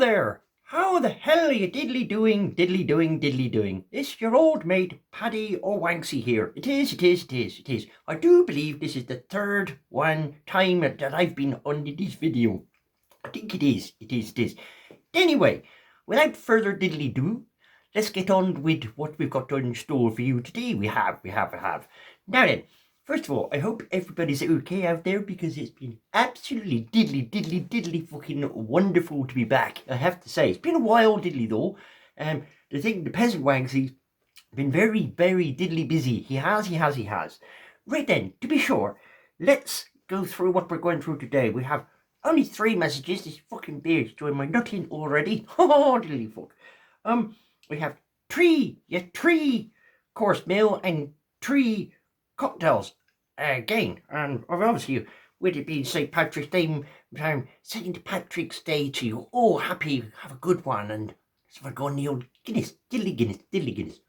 there! How the hell are you diddly doing? It's your old mate, Paddy O'Wanksy here. It is. I do believe this is the third time that I've been on this video. I think it is. Anyway, without further diddly do, let's get on with what we've got in store for you today. We have. Now then, first of all, I hope everybody's okay out there because it's been absolutely diddly fucking wonderful to be back. I have to say, it's been a while diddly though. The peasant Wangsy's been very diddly busy. He has. Right then, to be sure, let's go through what we're going through today. We have only 3 messages. This fucking beard's doing my nutting already. Oh, diddly fuck. We have 3 course meal and 3 cocktails again, and obviously with it being St. Patrick's Day, St. Patrick's Day to you all, happy, have a good one, and so we're going the old Guinness, diddly Guinness.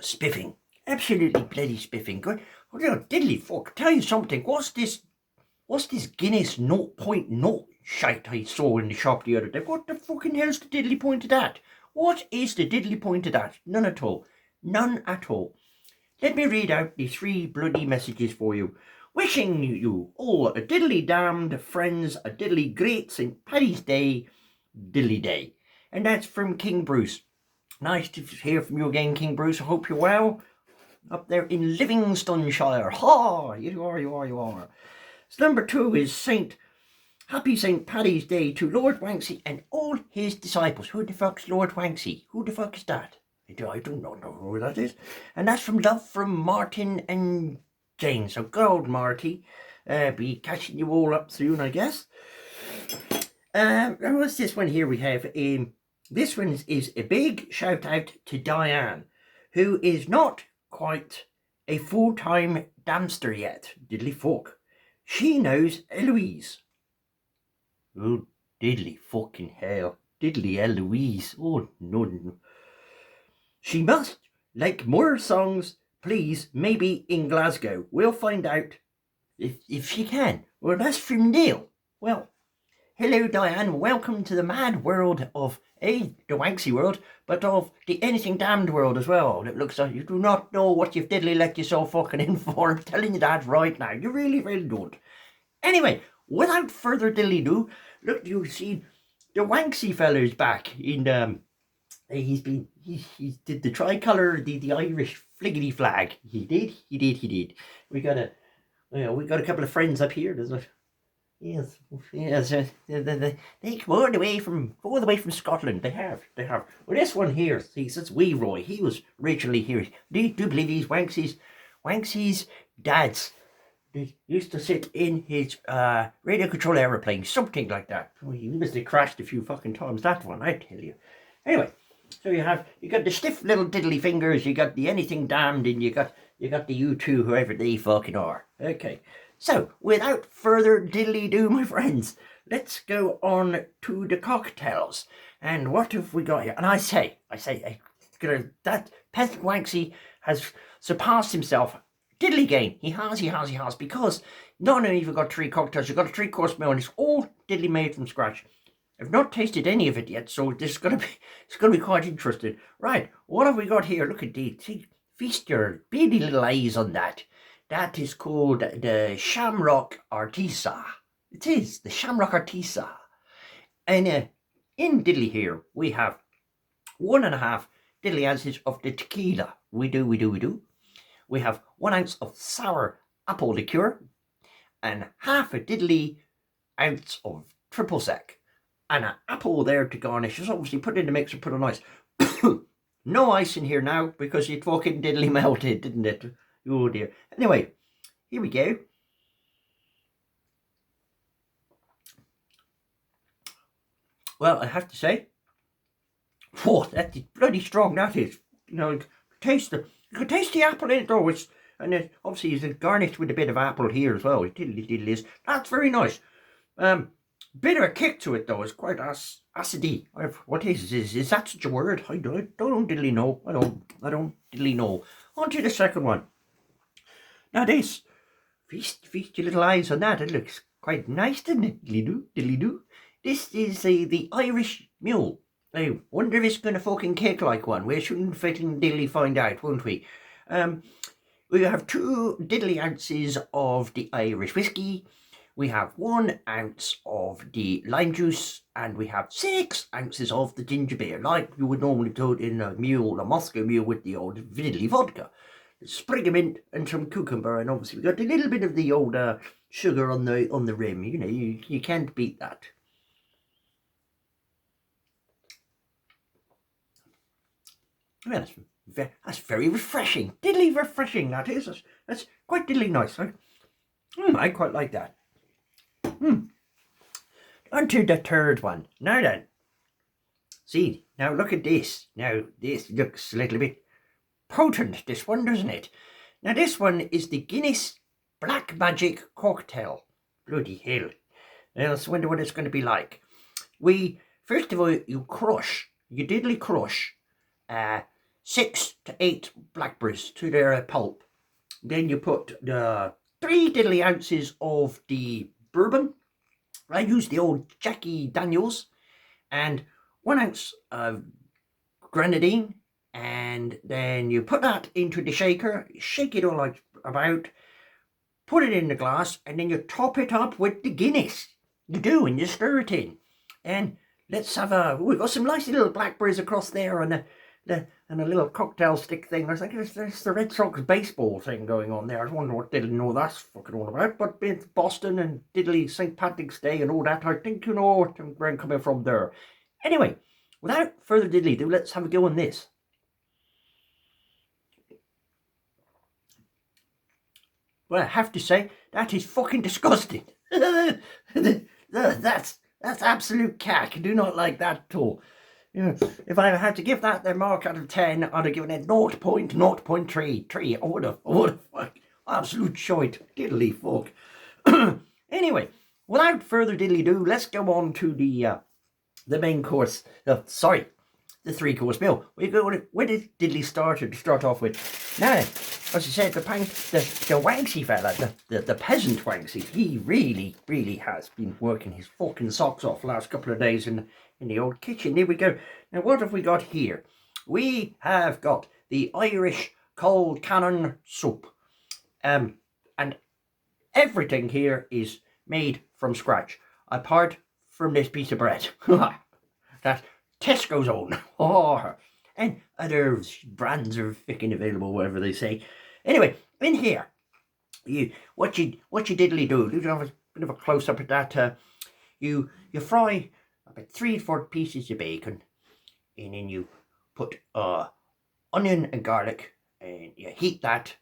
Spiffing, absolutely bloody spiffing. Good. Oh, diddly fuck, tell you something, what's this Guinness 0.0 shite I saw in the shop the other day? What the fucking hell's the diddly point of that? What is the diddly point of that? None at all. Let me read out the 3 bloody messages for you. Wishing you all a diddly damned friends, a diddly great St. Paddy's Day, diddly day. And that's from King Bruce. Nice to hear from you again, King Bruce. I hope you're well. Up there in Livingstoneshire. Ha! You are. So number 2 is Happy St. Paddy's Day to Lord Wanksy and all his disciples. Who the fuck's Lord Wanksy? Who the fuck is that? I do not know who that is. And that's from love from Martin and Jane. So good old Marty. Be catching you all up soon, I guess. And what's this one here we have? This one is a big shout out to Diane, who is not quite a full-time damster yet. Diddly fuck. She knows Eloise. Oh, diddly fucking hell. Diddly Eloise. Oh, no. She must like more songs, please, maybe in Glasgow. We'll find out if she can. Well, that's from Neil. Well, hello, Diane. Welcome to the mad world of, the Wanksy world, but of the anything damned world as well. It looks like you do not know what you've diddly let yourself fucking in for. I'm telling you that right now. You really don't. Anyway, without further diddly do, look, you see, the Wanksy fella's back in, he did the tricolour, the Irish fliggity flag. He did. We got a couple of friends up here. Yes. They come all the way from Scotland. They have. Well, this one here, see, that's Wee Roy. He was originally here. Do you believe he's Wanksy's dad's? They used to sit in his radio control aeroplane, something like that. He must have crashed a few fucking times, that one, I tell you. Anyway. So you got the stiff little diddly fingers, you got the anything damned, and you got the U2, whoever they fucking are. Okay. So without further diddly do, my friends, let's go on to the cocktails. And what have we got here? And I say, that peasant Wanksy has surpassed himself. Diddly gain. He has, because not only have you got 3 cocktails, you've got a 3-course meal, and it's all diddly made from scratch. I've not tasted any of it yet, so it's gonna be quite interesting. Right, what have we got here? Look at these. Feast your beady little eyes on that. That is called the Shamrock Artisa. It is the Shamrock Artisa. And in diddly here we have 1.5 diddly ounces of the tequila. We do. We have 1 ounce of sour apple liqueur and half a diddly ounce of triple sec. And an apple there to garnish. Just obviously put in the mixer, put on ice. No ice in here now because it fucking diddly melted, didn't it? Oh dear. Anyway, here we go. Well, I have to say, whoa, that is bloody strong, that is. You know, you can taste the apple in it though. And obviously it's garnished with a bit of apple here as well. It diddly is. That's very nice. Bit of a kick to it though. It's quite acidy. What is that such a word? I don't diddly know. I don't diddly know. On to the second one. Now this, feast your little eyes on that. It looks quite nice, doesn't it? Diddly-doo, diddly-doo. This is the Irish mule. I wonder if it's going to fucking kick like one. We shouldn't fitting diddly find out, won't we? We have 2 diddly ounces of the Irish whiskey. We have 1 ounce of the lime juice, and we have 6 ounces of the ginger beer, like you would normally do it in a mule, a Moscow mule, with the old diddly vodka. Sprig of mint and some cucumber, and obviously we got a little bit of the old sugar on the rim. You know, you can't beat that. Well, that's very refreshing. Diddly refreshing, that is. That's quite diddly nice. I quite like that. On to the third one. Now then. See, now look at this. Now, this looks a little bit potent, this one, doesn't it? Now, this one is the Guinness Black Magic Cocktail. Bloody hell. I wonder what it's going to be like. First of all, you diddly crush 6 to 8 blackberries to their pulp. Then you put 3 diddly ounces of the bourbon. I use the old Jackie Daniels, and 1 ounce of grenadine, and then you put that into the shaker, shake it all like about, put it in the glass, and then you top it up with the Guinness. You do, and you stir it in. And let's have we've got some nice little blackberries across there, and a little cocktail stick thing. I think there's the Red Sox baseball thing going on there. I wonder what diddly know that's fucking all about. But it's Boston and diddly St. Patrick's Day and all that, I think you know where I'm coming from there. Anyway, without further diddly do, let's have a go on this. Well, I have to say, that is fucking disgusting. That's absolute cack. I do not like that at all. You know, if I had to give that their mark out of 10, I'd have given it 0.033. I would have. Fuck. Absolute shite. Diddly fuck. Anyway, without further diddly do, let's go on to the main course. The 3-course meal. Where did diddly start off with? Now, as I said, the Wanksy fella, the peasant Wanksy, he really, really has been working his fucking socks off the last couple of days in the old kitchen. Here we go. Now, what have we got here? We have got the Irish cold cannon soup. And everything here is made from scratch, apart from this piece of bread. That Tesco's own. And other brands are fucking available, whatever they say. Anyway, in here, what you diddly do, you have a bit of a close-up at that. You fry about 3 to 4 pieces of bacon, and then you put onion and garlic, and you heat that,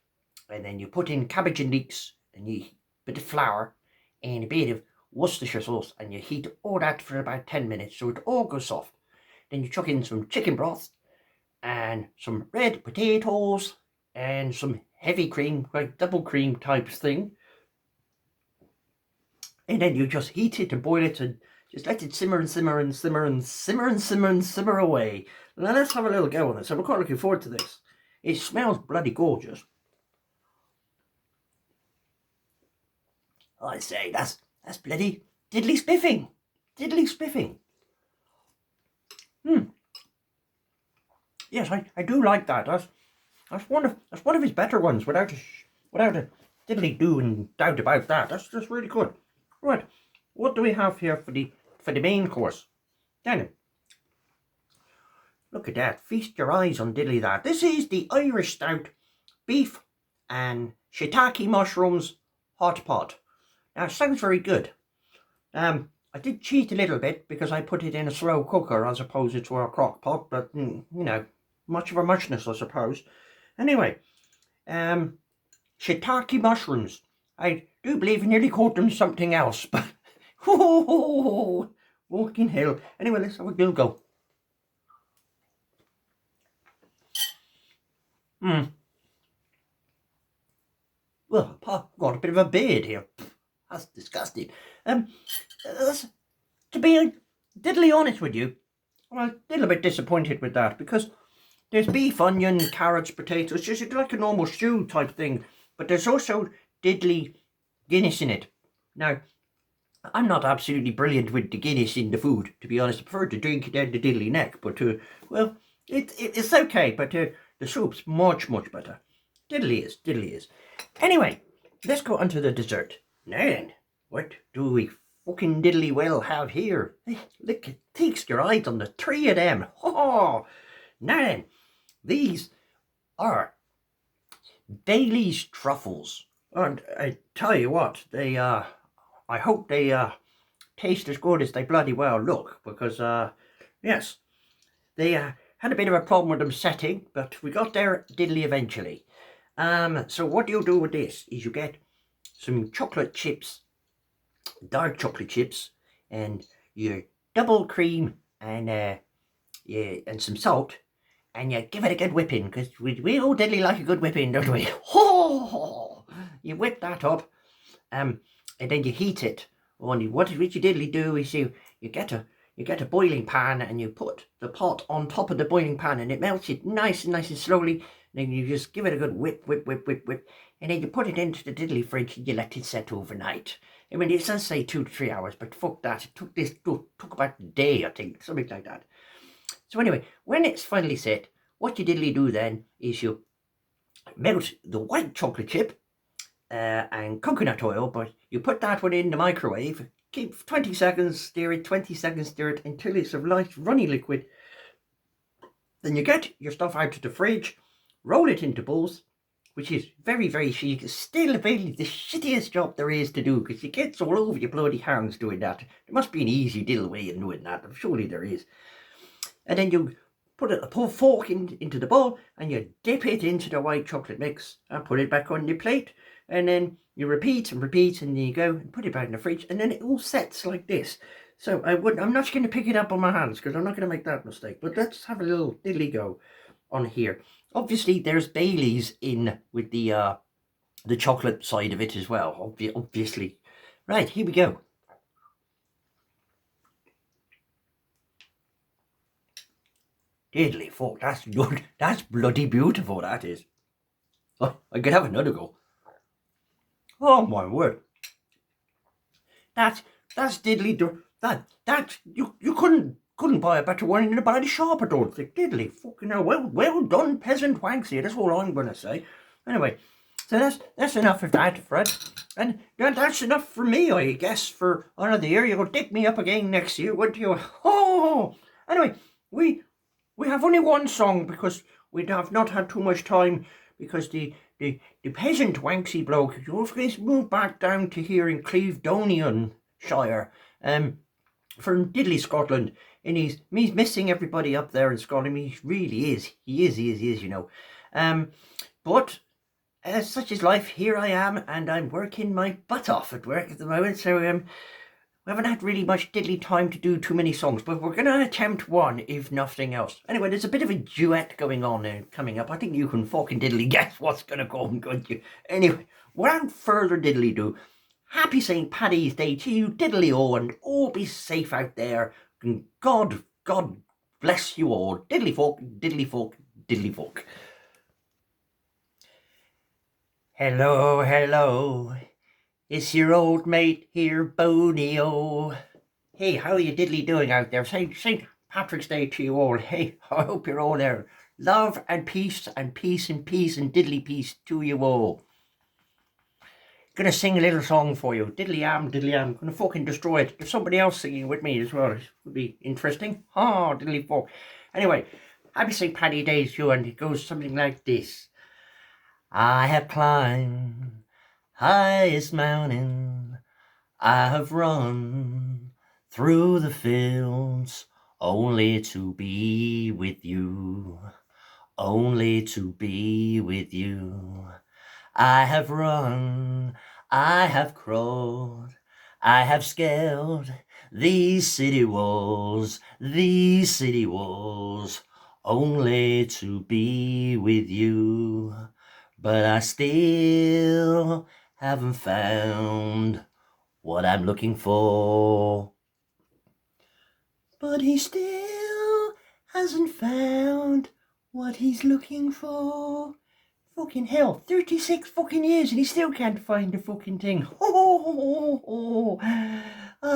and then you put in cabbage and leeks, and you bit of flour, and a bit of Worcestershire sauce, and you heat all that for about 10 minutes so it all goes soft. Then you chuck in some chicken broth, and some red potatoes, and some heavy cream, like double cream type thing. And then you just heat it and boil it and just let it simmer and simmer and simmer and simmer and simmer and simmer away. Now let's have a little go on this. I'm quite looking forward to this. It smells bloody gorgeous. I say, that's bloody diddly spiffing. Diddly spiffing. Yes, I do like that. That's one of his better ones, without a diddly do and doubt about that. That's just really good. Right, what do we have here for the main course? Daniel, look at that. Feast your eyes on diddly that. This is the Irish stout beef and shiitake mushrooms hot pot. Now, it sounds very good. I did cheat a little bit because I put it in a slow cooker as opposed to a crock pot, but you know, much of a muchness, I suppose. Anyway, shiitake mushrooms. I do believe I nearly called them something else, but walking hell. Anyway, let's have a go. Well, I've got a bit of a beard here. That's disgusting. To be diddly honest with you, I'm a little bit disappointed with that, because there's beef, onion, carrots, potatoes, just like a normal stew type thing, but there's also diddly Guinness in it. Now, I'm not absolutely brilliant with the Guinness in the food, to be honest. I prefer to drink it than the diddly neck, but well, it's okay. But the soup's much better. Diddly is. Anyway, let's go on to the dessert. Now then, what do we fucking diddly well have here? Hey, look, takes your eyes on the three of them. Oh, now then, these are Bailey's truffles, and I tell you what, they I hope they taste as good as they bloody well look, because yes, they had a bit of a problem with them setting, but we got there diddly eventually. So what you do with this is you get some chocolate chips, dark chocolate chips, and your double cream and yeah, and some salt, and you give it a good whipping, because we all diddly like a good whipping, don't we? Oh, you whip that up, and then you heat it. Only what you diddly do is you get a boiling pan, and you put the pot on top of the boiling pan, and it melts it nice and slowly. And then you just give it a good whip, and then you put it into the diddly fridge and you let it set overnight. I mean, it does say 2 to 3 hours, but fuck that. It took about a day, I think, something like that. So anyway, when it's finally set, what you diddly do then is you melt the white chocolate chip and coconut oil, but you put that one in the microwave, keep 20 seconds, stir it, 20 seconds, stir it until it's a nice runny liquid. Then you get your stuff out of the fridge, roll it into balls, which is very chic. It's still really the shittiest job there is to do, because it gets all over your bloody hands doing that. There must be an easy little way of doing that, surely there is. And then you put a fork into the bowl, and you dip it into the white chocolate mix and put it back on your plate. And then you repeat, and then you go and put it back in the fridge, and then it all sets like this. So I'm not going to pick it up on my hands, because I'm not going to make that mistake. But let's have a little diddly go on here. Obviously, there's Bailey's in with the chocolate side of it as well. Obviously, right, here we go. Diddly fuck, that's good. That's bloody beautiful, that is. Oh, I could have another go. Oh my word. That's diddly that you couldn't buy a better one in a bloody shop, I don't think. Diddly fucking hell. Well done, peasant Wanksy. That's all I'm gonna say. Anyway, so that's enough of that, Fred. And that's enough for me, I guess, for another year. You'll dig me up again next year, wouldn't you? Oh, anyway, we have only one song, because we have not had too much time, because the peasant Wanksy bloke, he's moved back down to here in Clevedonian Shire, from Diddley, Scotland, and he's missing everybody up there in Scotland. He really is. He is, you know. But as such is life, here I am, and I'm working my butt off at work at the moment, so we haven't had really much diddly time to do too many songs, but we're going to attempt one, if nothing else. Anyway, there's a bit of a duet going on coming up. I think you can fucking diddly guess what's going to go on, can't you? Anyway, without further diddly do, happy St. Paddy's Day to you, diddly all, and all be safe out there. And God bless you all. Diddly folk, diddly folk, diddly folk. Hello. It's your old mate here, Boney-o. Hey, how are you diddly doing out there? St. Patrick's Day to you all. Hey, I hope you're all there. Love and peace and diddly peace to you all. Gonna sing a little song for you. Diddly am. Gonna fucking destroy it. There's somebody else singing with me as well. It would be interesting. Oh, diddly fuck. Anyway, happy St. Paddy Day to you, and it goes something like this. I have climbed highest mountain, I have run through the fields, only to be with you, only to be with you. I have run, I have crawled, I have scaled these city walls, only to be with you. But I still haven't found what I'm looking for. But he still hasn't found what he's looking for. Fucking hell, 36 fucking years and he still can't find the fucking thing.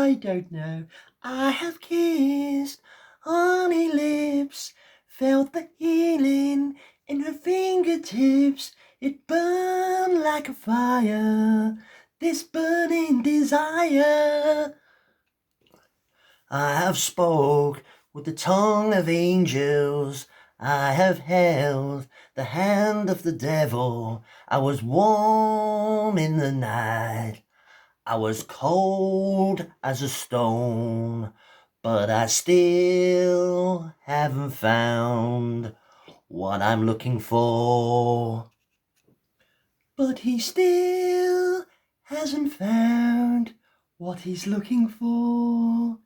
I don't know. I have kissed honey lips, felt the healing in her fingertips. It burned like a fire, this burning desire. I have spoke with the tongue of angels. I have held the hand of the devil. I was warm in the night. I was cold as a stone, but I still haven't found what I'm looking for. But he still hasn't found what he's looking for.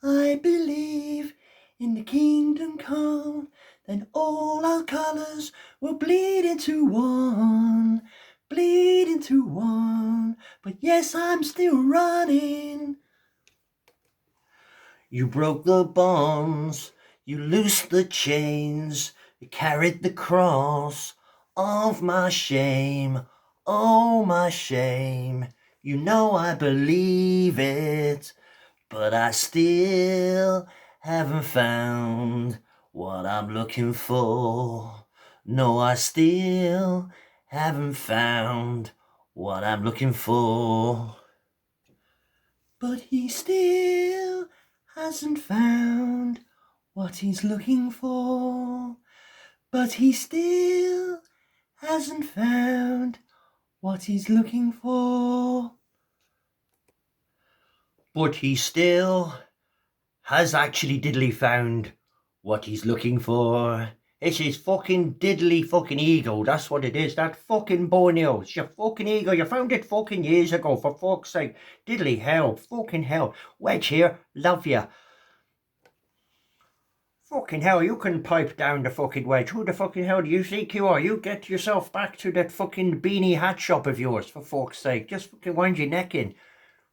I believe in the kingdom come, then all our colours will bleed into one. Bleed into one, but yes, I'm still running. You broke the bonds, you loosed the chains, you carried the cross of my shame, oh my shame. You know I believe it, but I still haven't found what I'm looking for. No, I still haven't found what I'm looking for. But he still hasn't found what he's looking for. But he still hasn't found what he's looking for. But he still has actually diddly found what he's looking for. It's his fucking diddly fucking ego, that's what it is, that fucking Borneo. It's your fucking ego, you found it fucking years ago, for fuck's sake. Diddly hell, fucking hell. Wedge here, love ya. Fucking hell, you can pipe down the fucking wedge. Who the fucking hell do you think you are? You get yourself back to that fucking beanie hat shop of yours, for fuck's sake. Just fucking wind your neck in.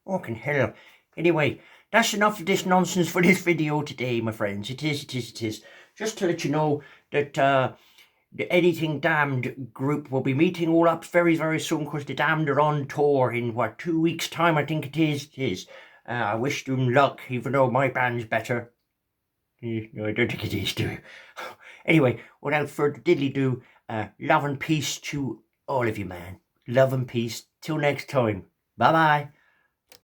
Fucking hell. Anyway, that's enough of this nonsense for this video today, my friends. It is. Just to let you know that the Anything Damned group will be meeting all up very, very soon, because the Damned are on tour in, 2 weeks' time, I think it is. I wish them luck, even though my band's better. No, I don't think it is, do you? Anyway, without further diddly-do, love and peace to all of you, man. Love and peace. Till next time. Bye-bye.